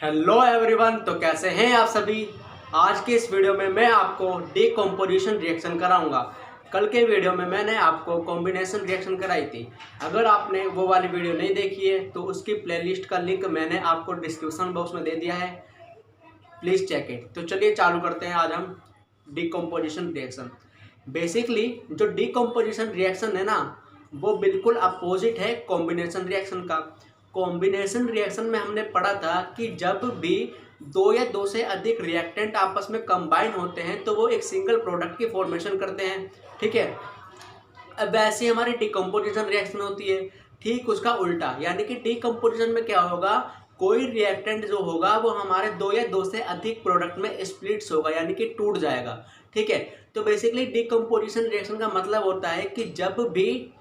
Hello everyone, तो कैसे हैं आप सभी। आज के इस वीडियो में मैं आपको डीकम्पोजिशन रिएक्शन कराऊंगा। कल के वीडियो में मैंने आपको कॉम्बिनेशन रिएक्शन कराई थी। अगर आपने वो वाली वीडियो नहीं देखी है तो उसकी प्लेलिस्ट का लिंक मैंने आपको डिस्क्रिप्शन बॉक्स में दे दिया है, प्लीज़ चेक इट। तो चलिए चालू करते हैं आज हम डीकम्पोजिशन रिएक्शन। बेसिकली जो डीकम्पोजिशन रिएक्शन है ना, वो बिल्कुल अपोजिट है कॉम्बिनेशन रिएक्शन का। कॉम्बिनेशन रिएक्शन में हमने पढ़ा था कि जब भी दो या दो से अधिक रिएक्टेंट आपस में कंबाइन होते हैं तो वो एक सिंगल प्रोडक्ट की फॉर्मेशन करते हैं, ठीक है। अब वैसे हमारी डिकम्पोजिशन रिएक्शन होती है, ठीक उसका उल्टा। यानी कि डिकम्पोजिशन में क्या होगा, कोई रिएक्टेंट जो होगा वो हमारे दो या दो से अधिक प्रोडक्ट में स्प्लिट्स होगा, यानी कि टूट जाएगा, ठीक है। तो बेसिकली डिकम्पोजिशन रिएक्शन का मतलब होता है कि जब भी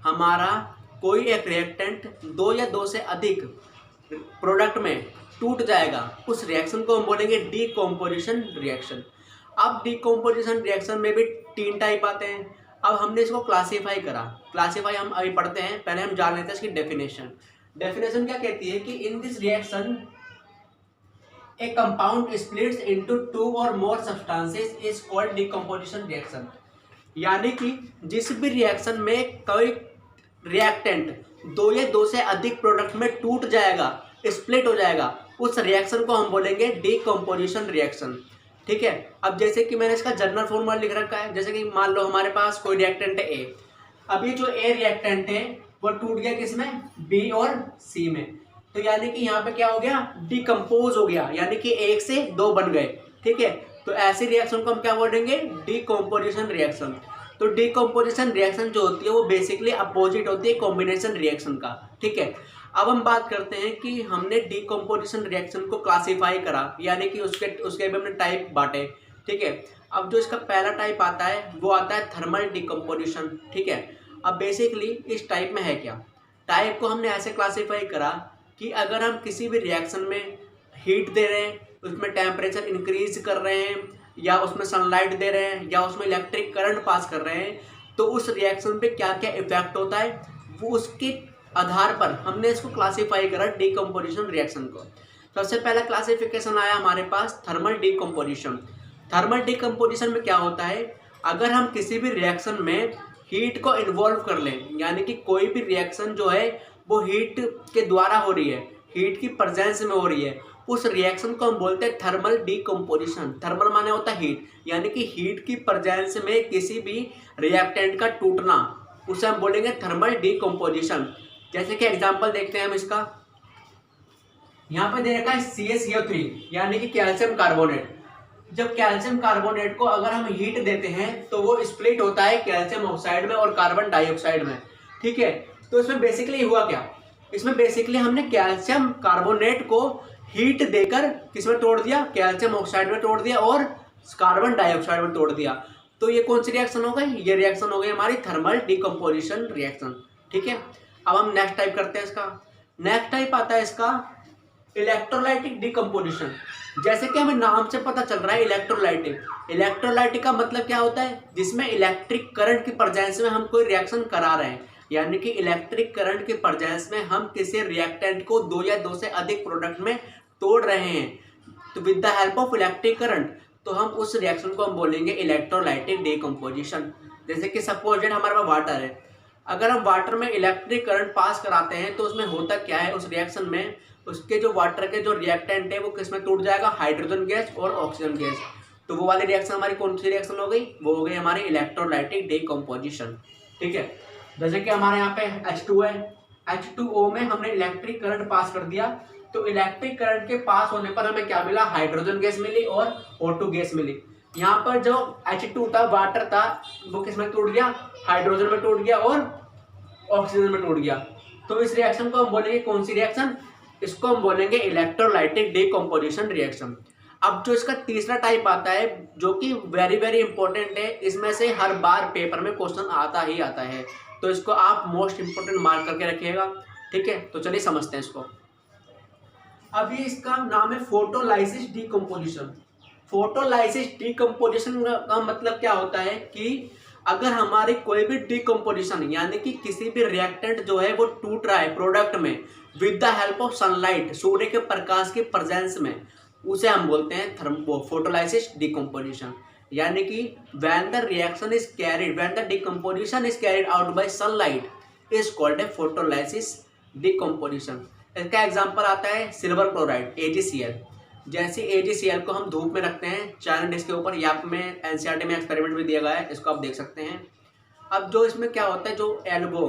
हमारा कोई एक रिएक्टेंट दो या दो से अधिक प्रोडक्ट में टूट जाएगा, उस रिएक्शन को हम बोलेंगे डीकम्पोजिशन रिएक्शन। अब डीकम्पोजिशन रिएक्शन में भी तीन टाइप आते हैं। अब हमने इसको क्लासीफाई करा। क्लासीफाई हम अभी पढ़ते हैं, पहले हम जान लेते हैं इसकी डेफिनेशन। डेफिनेशन क्या कहती है कि in this reaction a compound splits into two और more substances is called decomposition reaction. यानी कि जिस भी रिएक्शन में कोई रिएक्टेंट दो या दो से अधिक प्रोडक्ट में टूट जाएगा, स्प्लिट हो जाएगा, उस रिएक्शन को हम बोलेंगे डीकम्पोजिशन रिएक्शन, ठीक है। अब जैसे कि मैंने इसका जनरल फॉर्मूला लिख रखा है, जैसे कि मान लो हमारे पास कोई रिएक्टेंट है ए। अब ये जो ए रिएक्टेंट है वो टूट गया किसमें, बी और सी में। तो यानी कि यहाँ पे क्या हो गया, डिकम्पोज हो गया, यानी कि एक से दो बन गए, ठीक है। तो ऐसी रिएक्शन को हम क्या बोलेंगे, डीकम्पोजिशन रिएक्शन। तो डीकम्पोजिशन रिएक्शन जो होती है वो बेसिकली अपोजिट होती है कॉम्बिनेशन रिएक्शन का, ठीक है। अब हम बात करते हैं कि हमने डीकम्पोजिशन रिएक्शन को क्लासीफाई करा, यानी कि उसके भी हमने टाइप बांटे, ठीक है। अब जो इसका पहला टाइप आता है वो आता है थर्मल डीकम्पोजिशन, ठीक है। अब बेसिकली इस टाइप में है क्या, टाइप को हमने ऐसे क्लासीफाई करा कि अगर हम किसी भी रिएक्शन में हीट दे रहे हैं, उसमें टेम्परेचर इंक्रीज कर रहे हैं, या उसमें सनलाइट दे रहे हैं, या उसमें इलेक्ट्रिक करंट पास कर रहे हैं, तो उस रिएक्शन पे क्या क्या इफेक्ट होता है, वो उसके आधार पर हमने इसको क्लासीफाई करा डीकम्पोजिशन रिएक्शन को। सबसे पहला क्लासिफिकेशन आया हमारे पास थर्मल डीकम्पोजिशन। थर्मल डीकम्पोजिशन में क्या होता है, अगर हम किसी भी रिएक्शन में हीट को इन्वॉल्व कर लें, यानी कि कोई भी रिएक्शन जो है वो हीट के द्वारा हो रही है, हीट की प्रेजेंस में हो रही है, उस रिएक्शन को हम बोलते हैं थर्मल डीकम्पोजिशन। थर्मल माने होता है हीट, यानी कि हीट की प्रेजेंस में किसी भी रिएक्टेंट का टूटना, उसे हम बोलेंगे थर्मल डीकम्पोजिशन। जैसे कि एग्जांपल देखते हैं हम इसका, यहाँ पे दे रखा है CaCO3 यानी कि कैल्शियम कार्बोनेट। जब कैल्शियम कार्बोनेट को अगर हम हीट देते हैं तो वो स्प्लिट होता है कैल्शियम ऑक्साइड में और कार्बन डाइऑक्साइड में, ठीक है। तो इसमें बेसिकली हुआ क्या, इसमें बेसिकली हमने कैल्शियम कार्बोनेट को हीट देकर किसमें तोड़ दिया, कैल्शियम ऑक्साइड में तोड़ दिया और कार्बन डाइऑक्साइड में तोड़ दिया। तो ये कौन सी रिएक्शन हो गई, ये रिएक्शन हो गई हमारी थर्मल डीकम्पोजिशन रिएक्शन, ठीक है। अब हम नेक्स्ट टाइप करते हैं इसका। नेक्स्ट टाइप आता है इसका इलेक्ट्रोलाइटिक डीकम्पोजिशन। जैसे कि हमें नाम से पता चल रहा है इलेक्ट्रोलाइटिक। इलेक्ट्रोलाइटिक का मतलब क्या होता है, जिसमें इलेक्ट्रिक करंट की प्रेजेंस में हम कोई रिएक्शन करा रहे हैं, यानी कि इलेक्ट्रिक करंट की प्रेजेंस में हम किसी रिएक्टेंट को दो या दो से अधिक प्रोडक्ट में तोड़ रहे हैं, तो with the help of electric current, तो हम उस रिएक्शन को हम बोलेंगे इलेक्ट्रोलाइटिक डीकम्पोजिशन। जैसे कि सपोज दैट हमारे पास वाटर है, अगर हम वाटर में इलेक्ट्रिक करंट पास कराते हैं तो उसमें होता क्या है, उस रिएक्शन में उसके जो वाटर के जो रिएक्टेंट है वो किसमें टूट जाएगा, हाइड्रोजन गैस और ऑक्सीजन गैस। तो वो वाली रिएक्शन हमारी कौन सी रिएक्शन हो गई, वो हो गई हमारी इलेक्ट्रोलाइटिक डीकम्पोजिशन, ठीक है। जैसे कि हमारे यहाँ पे H2 है, H2O में हमने इलेक्ट्रिक करंट पास कर दिया, तो इलेक्ट्रिक करंट के पास होने पर हमें क्या मिला, हाइड्रोजन गैस मिली और O2 गैस मिली। यहाँ पर जो H2 था, वाटर था, वो किसमें टूट गया, हाइड्रोजन में टूट गया और ऑक्सीजन में टूट गया। तो इस रिएक्शन को हम बोलेंगे कौन सी रिएक्शन, इसको हम बोलेंगे इलेक्ट्रोलाइटिक डीकम्पोजिशन रिएक्शन। अब जो इसका तीसरा टाइप आता है जो कि वेरी वेरी इंपॉर्टेंट है, इसमें से हर बार पेपर में क्वेश्चन आता ही आता है, तो इसको आप मोस्ट इंपॉर्टेंट मार्क करके रखिएगा, ठीक है। तो चलिए समझते हैं इसको। अभी इसका नाम है फोटोलाइसिस डीकम्पोजिशन। फोटोलाइसिस डीकम्पोजिशन का मतलब क्या होता है कि अगर हमारी कोई भी डीकम्पोजिशन यानी कि किसी भी रिएक्टेंट जो है वो टूट रहा है प्रोडक्ट में, with the help of sunlight, सूर्य के प्रकाश के प्रेजेंस में, उसे हम बोलते हैं फोटोलाइसिस डिकम्पोजिशन। यानी कि when the reaction is carried, when the decomposition is carried out by sunlight is called a photolysis decomposition. इसका एग्जांपल आता है सिल्वर क्लोराइड AgCl। जैसे AgCl को हम धूप में रखते हैं चाइना डिश के ऊपर, यहाँ पे में NCERT में एक्सपेरिमेंट भी दिया गया है, इसको आप देख सकते हैं। अब जो इसमें क्या होता है, जो एल्गो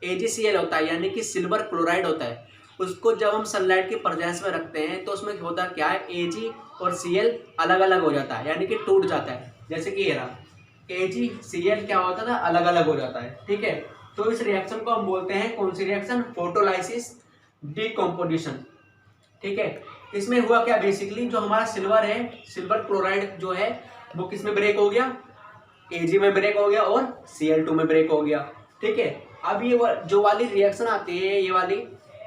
AgCl होता है यानी कि सिल्वर क्लोराइड होता है, उसको जब हम सनलाइट के प्रेजेंस में रखते हैं तो उसमें होता क्या है, Ag और Cl अलग अलग हो जाता है, यानी कि टूट जाता है। जैसे कि ये रहा AgCl क्या होता था, अलग अलग हो जाता है, ठीक है। तो इस रिएक्शन को हम बोलते हैं कौन सी रिएक्शन, फोटोलाइसिस डिकम्पोजिशन, ठीक है। इसमें हुआ क्या, बेसिकली जो हमारा सिल्वर है, सिल्वर क्लोराइड जो है वो किस में ब्रेक हो गया, Ag में ब्रेक हो गया और Cl2 में ब्रेक हो गया, ठीक है। अब ये जो वाली रिएक्शन आती है, ये वाली,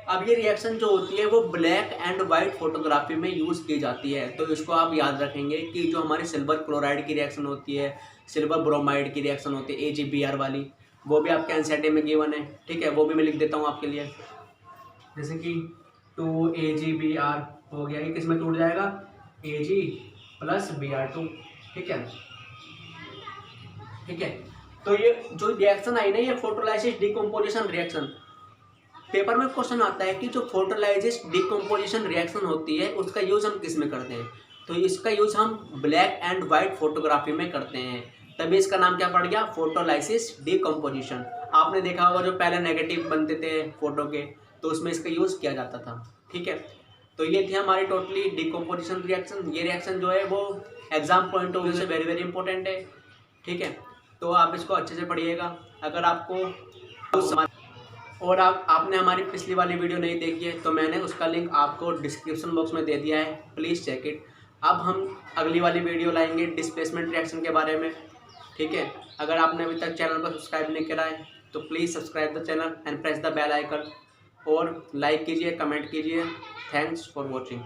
अब ये रिएक्शन जो होती है वो ब्लैक एंड वाइट फोटोग्राफी में यूज़ की जाती है। तो इसको आप याद रखेंगे कि जो हमारी सिल्वर क्लोराइड की रिएक्शन होती है, सिल्वर ब्रोमाइड की रिएक्शन होती है AgBr वाली, वो भी आपके NCERT में गिवन है, ठीक है। वो भी मैं लिख देता हूँ आपके लिए, जैसे कि 2AgBr हो गया, ये किस में टूट जाएगा, Ag प्लस Br2, ठीक है, ठीक है। तो ये जो रिएक्शन आई ना, ये फोटोलाइसिस डिकम्पोजिशन रिएक्शन, पेपर में क्वेश्चन आता है कि जो फोटोलाइसिस डिकम्पोजिशन रिएक्शन होती है उसका यूज़ हम किस में करते हैं, तो इसका यूज़ हम ब्लैक एंड वाइट फोटोग्राफी में करते हैं, तभी इसका नाम क्या पड़ गया, फोटोलाइसिस डिकम्पोजिशन। आपने देखा होगा जो पहले नेगेटिव बनते थे फोटो के, तो उसमें इसका यूज़ किया जाता था, ठीक है। तो ये थी हमारी टोटली डिकम्पोजिशन रिएक्शन। ये रिएक्शन जो है वो एग्जाम पॉइंट ऑफ व्यू से वेरी वेरी इंपॉर्टेंट है, ठीक है। तो आप इसको अच्छे से पढ़िएगा। अगर आपको और आपने हमारी पिछली वाली वीडियो नहीं देखी है तो मैंने उसका लिंक आपको डिस्क्रिप्शन बॉक्स में दे दिया है, प्लीज़ चेक इट। अब हम अगली वाली वीडियो लाएंगे डिस्प्लेसमेंट रिएक्शन के बारे में, ठीक है। अगर आपने अभी तक चैनल को सब्सक्राइब नहीं करा है तो please subscribe the channel and press the bell icon, और लाइक कीजिए, कमेंट कीजिए। Thanks for watching.